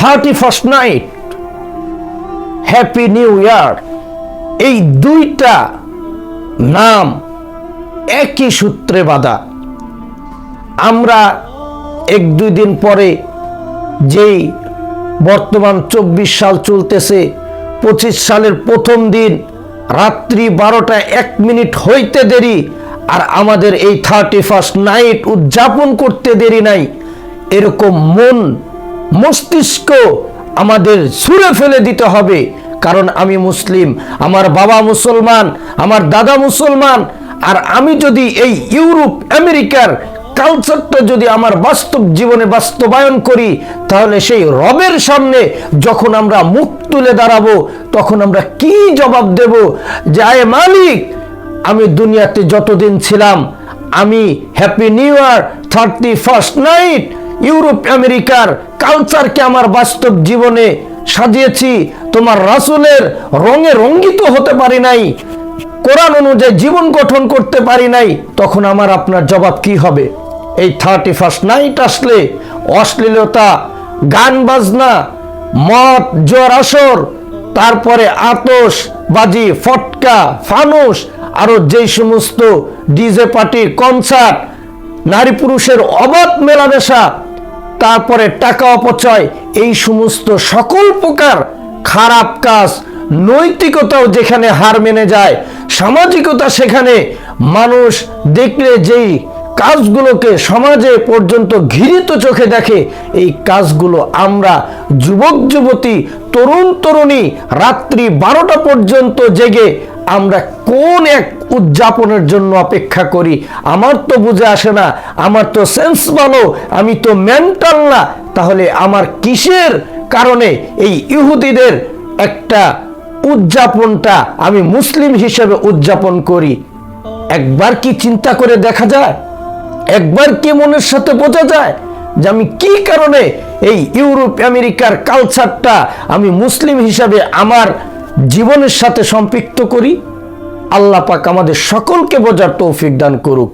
31st night, happy new year, এই দুইটা নাম একই সূত্রে বাঁধা। আমরা এক দুই দিন পরে যেই বর্তমান 24 সাল চলতেছে, 25 সালের প্রথম দিন রাত্রি 12টা 1 মিনিট হইতে দেরি, আর আমাদের এই 31st নাইট উদযাপন করতে দেরি নাই। এরকম মন মস্তিষ্ক আমাদের ছুঁড়ে ফেলে দিতে হবে। কারণ আমি মুসলিম, আমার বাবা মুসলমান, আমার দাদা মুসলমান, আর আমি যদি এই ইউরোপ আমেরিকার কালচারটা যদি আমার বাস্তব জীবনে বাস্তবায়ন করি, তাহলে সেই রবের সামনে যখন আমরা মুখ তুলে দাঁড়াবো, তখন আমরা কি জবাব দেব? যে আয় মালিক, আমি দুনিয়াতে যতদিন ছিলাম, আমি happy new year 31st night Europe আমেরিকার কালচারকে আমার বাস্তব জীবনে সাজিয়েছি, তোমার রাসূলের রঙে রঙ্গিত হতে পারি নাই, কোরআন অনুযায়ী জীবন গঠন করতে পারি নাই, তখন আমার আপনার জবাব কি হবে? এই 31st নাইট আসলে অশ্লীলতা, গান বাজনা, মদ জোয়ার আসর, তারপরে আতশ বাজি, ফটকা, ফানুস, আরো যেই সমস্ত ডিজে পার্টি, কনসার্ট, নারী পুরুষের অবাধ মেলামেশা, তারপরে টাকা অপচয়, এই সমস্ত সকল প্রকার খারাপ কাজ, নৈতিকতাও যেখানে হার মেনে যায়, সামাজিকতা সেখানে মানুষ দেখলে যেই কাজগুলোকে সমাজে পর্যন্ত ঘৃণিত চোখে দেখে, এই কাজগুলো আমরা যুবক যুবতী, তরুণ তরুণী রাত্রি 12টা পর্যন্ত জেগে আমরা কোন এক উদযাপনের জন্য অপেক্ষা করি? আমার তো বুঝে আসে না, আমার তো সেন্স ভালো, আমি তো মেন্টাল না। তাহলে আমার কিসের কারণে এই ইহুদিদের একটা উদযাপনটা আমি মুসলিম হিসেবে উদযাপন করি? একবার কি চিন্তা করে দেখা যায়? একবার কি মনের সাথে বোঝা যায় যে আমি কি কারণে এই ইউরোপ আমেরিকার কালচারটা আমি মুসলিম হিসাবে আমার জীবনের সাথে সম্পৃক্ত করি? আল্লাহ পাক আমাদের সকলকে বোঝার তৌফিক দান করুক।